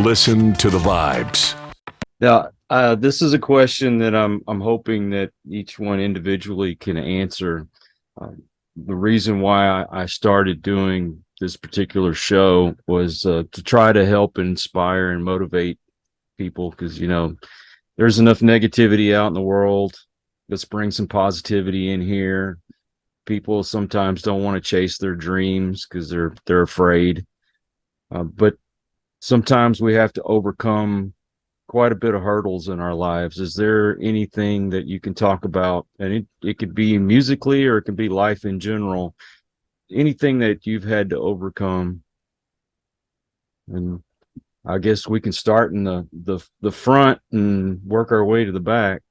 Listen to the vibes. Now, this is a question that I'm hoping that each one individually can answer. The reason why I started doing this particular show was to try to help inspire and motivate people, because there's enough negativity out in the world. Let's bring some positivity in here. People sometimes don't want to chase their dreams because they're afraid, but sometimes we have to overcome quite a bit of hurdles in our lives. Is there anything that you can talk about? And it could be musically, or it could be life in general. Anything that you've had to overcome. And I guess we can start in the front and work our way to the back.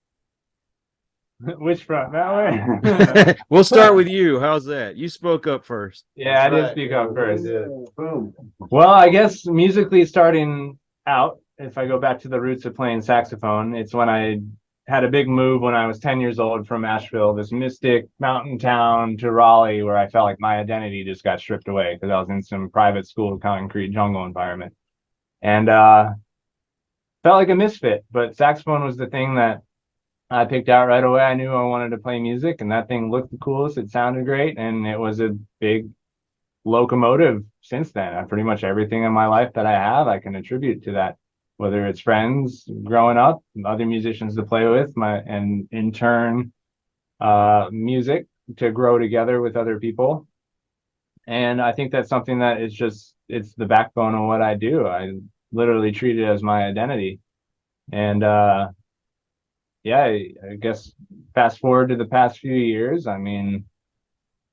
Which front? That way? We'll start with you. How's that? You spoke up first. Yeah, I did speak up first. Yeah. Boom. Well, I guess musically starting out, if I go back to the roots of playing saxophone, it's when I had a big move when I was 10 years old from Asheville, this mystic mountain town, to Raleigh, where I felt like my identity just got stripped away because I was in some private school concrete jungle environment. And felt like a misfit, but saxophone was the thing that I picked out right away. I knew I wanted to play music, and that thing looked the coolest. It sounded great, and it was a big locomotive since then. Pretty much everything in my life that I have, I can attribute to that, whether it's friends growing up, other musicians to play with, and in turn, music to grow together with other people. And I think that's something that is it's the backbone of what I do. I literally treat it as my identity. And yeah, I guess fast forward to the past few years, I mean,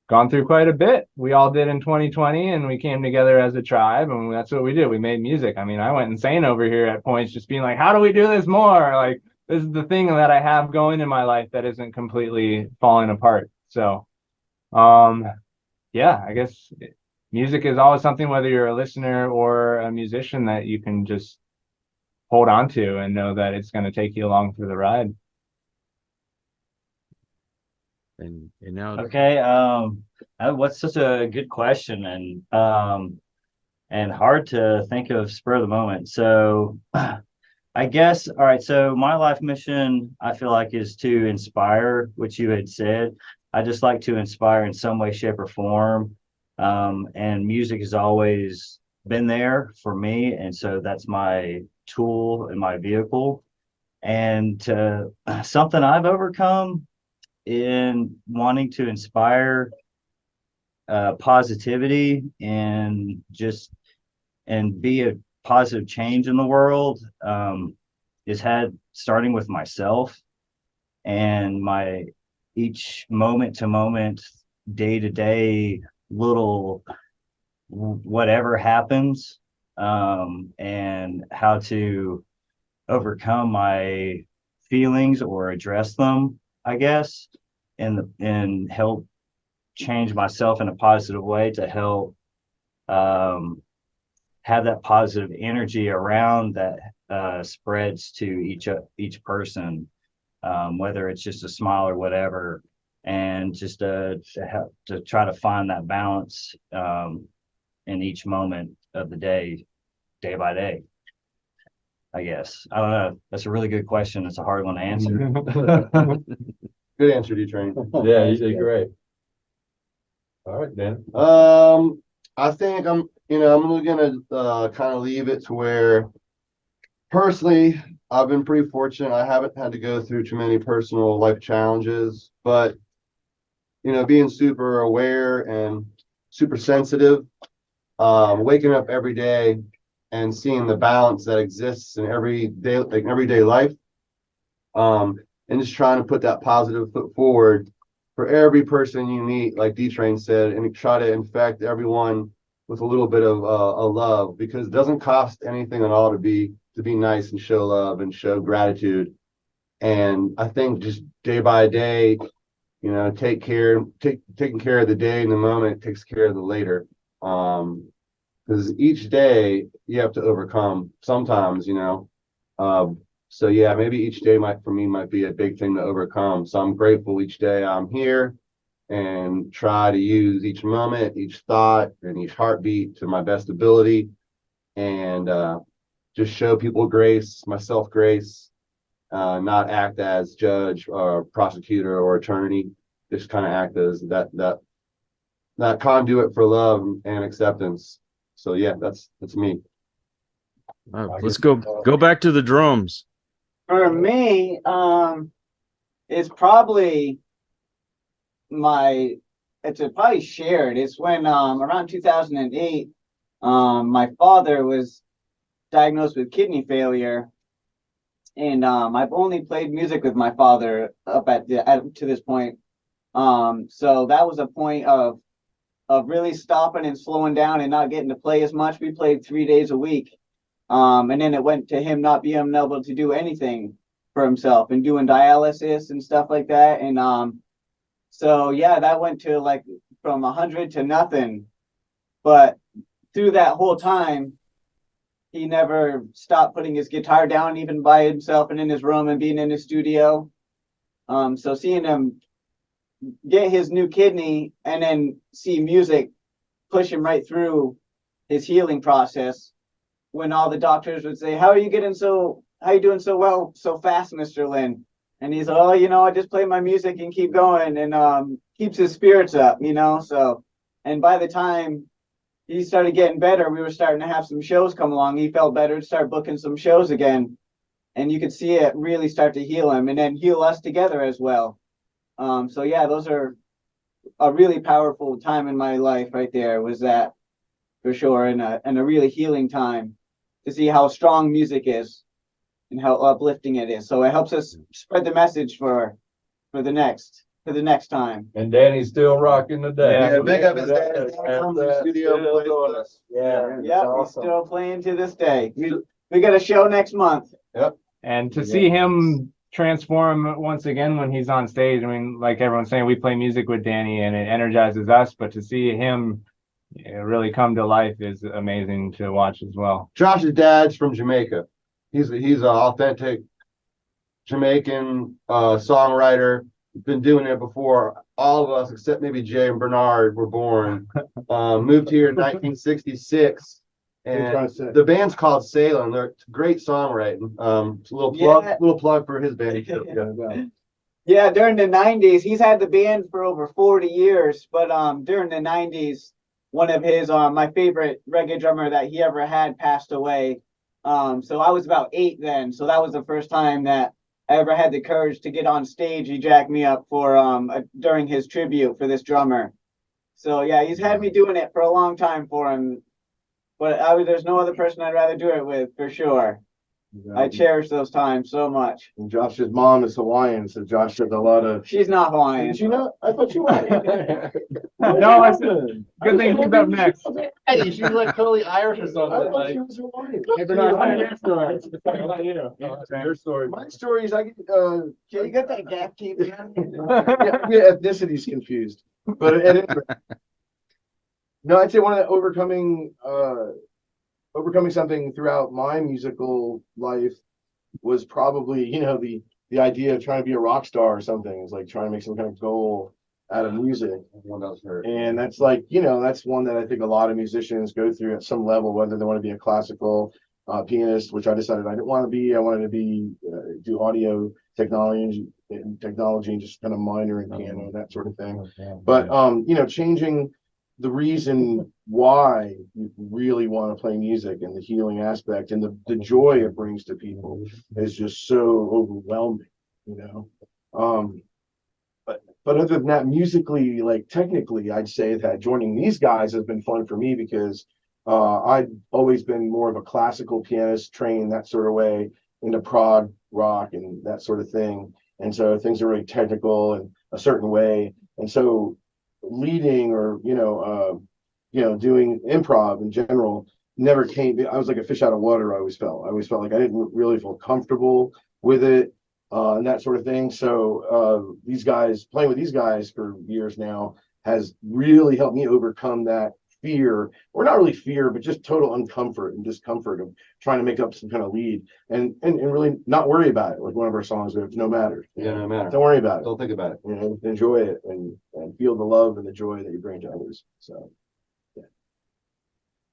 gone through quite a bit. We all did in 2020, and we came together as a tribe, and that's what we did. We made music. I mean, I went insane over here at points, just being like, how do we do this more? Like, this is the thing that I have going in my life that isn't completely falling apart. So, yeah, I guess music is always something, whether you're a listener or a musician, that you can just hold on to and know that it's going to take you along for the ride. And now, Okay, what's such a good question, and hard to think of spur of the moment. So I guess, all right, so my life mission, I feel like, is to inspire, which you had said. I just like to inspire in some way, shape, or form. And music has always been there for me, and so that's my tool and my vehicle. And something I've overcome in wanting to inspire positivity and be a positive change in the world is starting with myself, and my each moment to moment, day to day, little whatever happens, and how to overcome my feelings or address them, I guess, and help change myself in a positive way to help have that positive energy around that spreads to each person, whether it's just a smile or whatever, and just to try to find that balance in each moment of the day by day, I guess. I don't know. That's a really good question. It's a hard one to answer. Good answer, D-Train. Yeah, you did great. All right, Dan. I think I'm gonna kind of leave it to where, personally, I've been pretty fortunate. I haven't had to go through too many personal life challenges, but being super aware and super sensitive, waking up every day and seeing the balance that exists in everyday life, and just trying to put that positive foot forward for every person you meet, like D-Train said, and try to infect everyone with a little bit of love, because it doesn't cost anything at all to be nice and show love and show gratitude. And I think just day by day, taking care of the day in the moment takes care of the later. Because each day you have to overcome sometimes, so yeah, maybe each day might be a big thing to overcome. So I'm grateful each day I'm here, and try to use each moment, each thought, and each heartbeat to my best ability. And just show people grace, myself grace, not act as judge or prosecutor or attorney, just kind of act as that conduit for love and acceptance. So yeah, that's me. Let's go back to the drums. For me, it's probably it's probably shared. It's when around 2008, my father was diagnosed with kidney failure, and I've only played music with my father up to this point. So that was a point of really stopping and slowing down and not getting to play as much. We played 3 days a week. And then it went to him not being able to do anything for himself and doing dialysis and stuff like that. And so yeah, that went to like from 100 to nothing. But through that whole time, he never stopped putting his guitar down, even by himself and in his room and being in his studio. So seeing him get his new kidney and then see music push him right through his healing process, when all the doctors would say, how are you doing so well so fast, Mr. Lynn? And he's like, oh, I just play my music and keep going, and keeps his spirits up, so. And by the time he started getting better, we were starting to have some shows come along. He felt better to start booking some shows again, and you could see it really start to heal him and then heal us together as well. So yeah, those are a really powerful time in my life right there, was that for sure, and a really healing time to see how strong music is and how uplifting it is. So it helps us spread the message for the next time. And Danny's still rocking the day. Yeah, big up his dad. Comes to the studio and plays with us. Yeah, he's awesome. still playing to this day. We got a show next month. And to see him transform once again when he's on stage, I mean, like everyone's saying, we play music with Danny and it energizes us, but to see him really come to life is amazing to watch as well. Josh's dad's from Jamaica. He's an authentic Jamaican songwriter. Been doing it before all of us, except maybe Jay and Bernard, were born. Moved here in 1966, and the band's called Salem. They're great songwriting. It's a little plug for his band. Yeah, during the 90s, he's had the band for over 40 years, but during the 90s, one of his my favorite reggae drummer that he ever had passed away. So I was about 8 then, so that was the first time that I ever had the courage to get on stage. He jacked me up for during his tribute for this drummer. So yeah, he's had me doing it for a long time for him, but there's no other person I'd rather do it with, for sure. I cherish those times so much. And Josh's mom is Hawaiian, so Josh does a lot of. She's not Hawaiian. Did you know? I thought you were. No, I said, good thing he's up next. Hey, she's like totally Irish or something. I thought she was Hawaiian. Hey, Bernard, your story. About you. Your story. My story is You got that gap keep. ethnicity's confused, but no, I'd say one of the overcoming something throughout my musical life was probably, the idea of trying to be a rock star or something. It's like trying to make some kind of goal out of music. And that's like, that's one that I think a lot of musicians go through at some level, whether they want to be a classical pianist, which I decided I didn't want to be. I wanted to be do audio technology and just kind of minor in piano, that sort of thing. But changing the reason why you really want to play music and the healing aspect and the joy it brings to people is just so overwhelming, but other than that, musically, like technically, I'd say that joining these guys has been fun for me because I'd always been more of a classical pianist, trained that sort of way into prog rock and that sort of thing. And so things are really technical in a certain way. And so leading or doing improv in general never came. I was like a fish out of water. I always felt like I didn't really feel comfortable with it and that sort of thing. So playing with these guys for years now has really helped me overcome that fear, or not really fear, but just total uncomfort and discomfort of trying to make up some kind of lead and really not worry about it. Like one of our songs, "It's No Matter." No matter. Don't worry about it. Don't think about it. Enjoy it and feel the love and the joy that you bring to others. So, yeah.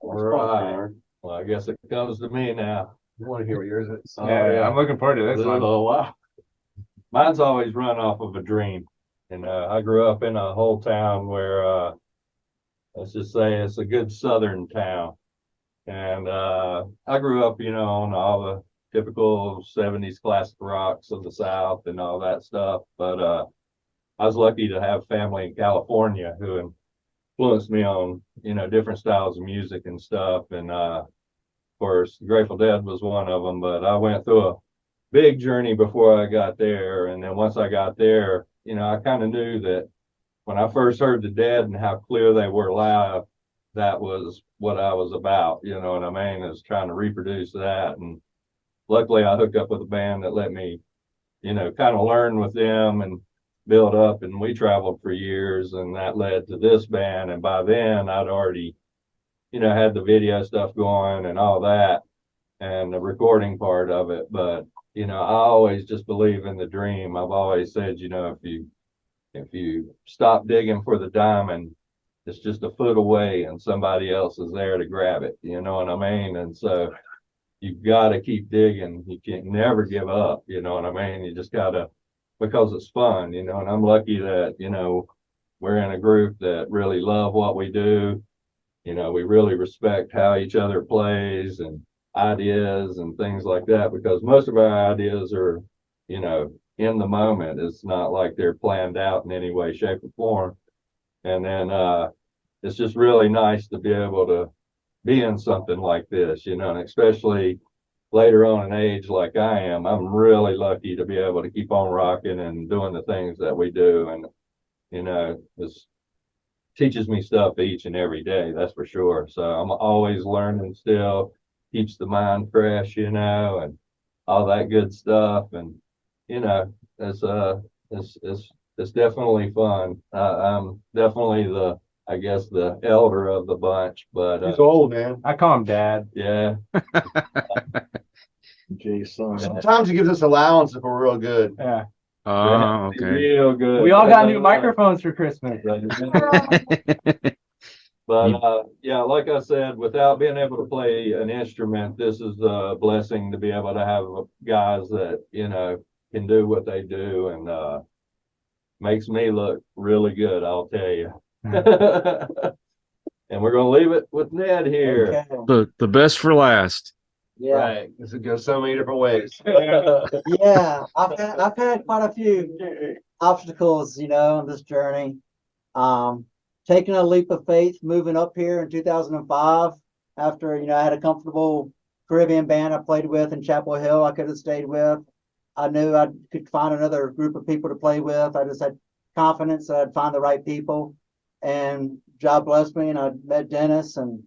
All right. Well, I guess it comes to me now. You want to hear what yours is? Yeah, I'm looking forward to this one. Oh, wow. Mine's always run off of a dream. And I grew up in a whole town where, let's just say it's a good southern town. And I grew up, on all the typical 70s classic rocks of the South and all that stuff. But I was lucky to have family in California who influenced me on, different styles of music and stuff. And of course, Grateful Dead was one of them. But I went through a big journey before I got there. And then once I got there, I kind of knew that when I first heard the Dead and how clear they were live, that was what I was about, you know what I mean? Is trying to reproduce that. And luckily I hooked up with a band that let me, kind of learn with them and build up. And we traveled for years, and that led to this band. And by then I'd already, had the video stuff going and all that and the recording part of it. But, I always just believe in the dream. I've always said, if you stop digging for the diamond, it's just a foot away and somebody else is there to grab it. You know what I mean? And so you've got to keep digging. You can never give up. You know what I mean? You just got to, because it's fun, and I'm lucky that, we're in a group that really love what we do. We really respect how each other plays and ideas and things like that, because most of our ideas are, in the moment. It's not like they're planned out in any way, shape, or form. And then it's just really nice to be able to be in something like this, and especially later on in age like I am, I'm really lucky to be able to keep on rocking and doing the things that we do. And, this teaches me stuff each and every day, that's for sure. So I'm always learning still, keeps the mind fresh, and all that good stuff. And, it's definitely fun. I'm definitely the elder of the bunch, but He's old, man. I call him Dad. yeah. Jason. Sometimes he gives us allowance if we're real good. Yeah. Oh, okay. Real good. We all got new microphones for Christmas. But yeah, like I said, without being able to play an instrument, this is a blessing to be able to have guys that, can do what they do, and makes me look really good, I'll tell you. And we're gonna leave it with Ned here. The best for last. Yeah, Right. This could go so many different ways. yeah. I've had quite a few obstacles, on this journey. Taking a leap of faith, moving up here in 2005 after, I had a comfortable Caribbean band I played with in Chapel Hill I could have stayed with. I knew I could find another group of people to play with. I just had confidence that I'd find the right people, and God blessed me, and I met Dennis. And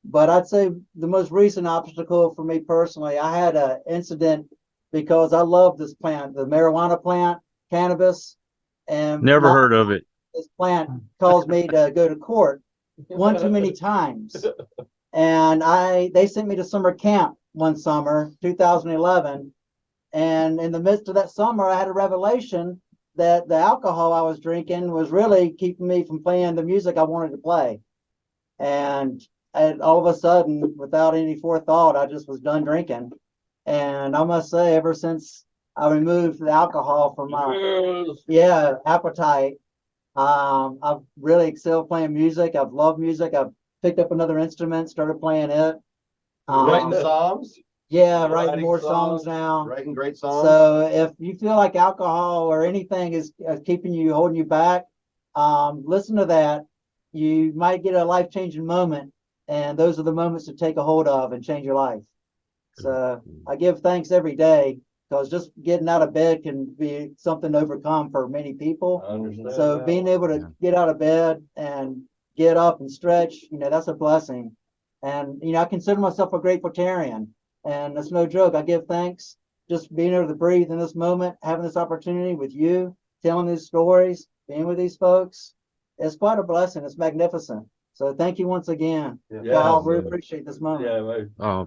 but I'd say the most recent obstacle for me personally, I had an incident because I love this plant, the marijuana plant, cannabis, and Never heard of it. this plant caused me to go to court one too many times. And they sent me to summer camp one summer, 2011. And in the midst of that summer, I had a revelation that the alcohol I was drinking was really keeping me from playing the music I wanted to play. And all of a sudden, without any forethought, I just was done drinking. And I must say, ever since I removed the alcohol from my appetite, I've really excelled playing music. I've loved music. I've picked up another instrument, started playing it. Writing songs, Writing more songs now. writing great songs. So if you feel like alcohol or anything is keeping you, holding you back, listen to that. You might get a life-changing moment, and those are the moments to take a hold of and change your life. So I give thanks every day, because just getting out of bed can be something to overcome for many people. I understand So that. being able to get out of bed and get up and stretch, that's a blessing. And, I consider myself a gratefultarian, and it's no joke. I give thanks just being able to breathe in this moment, having this opportunity with you, telling these stories, being with these folks. It's quite a blessing. It's magnificent. So thank you once again. Y'all really appreciate this moment. Yeah,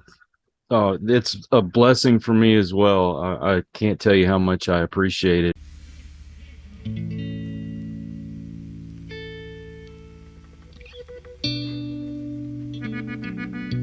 Oh, it's a blessing for me as well. I can't tell you how much I appreciate it.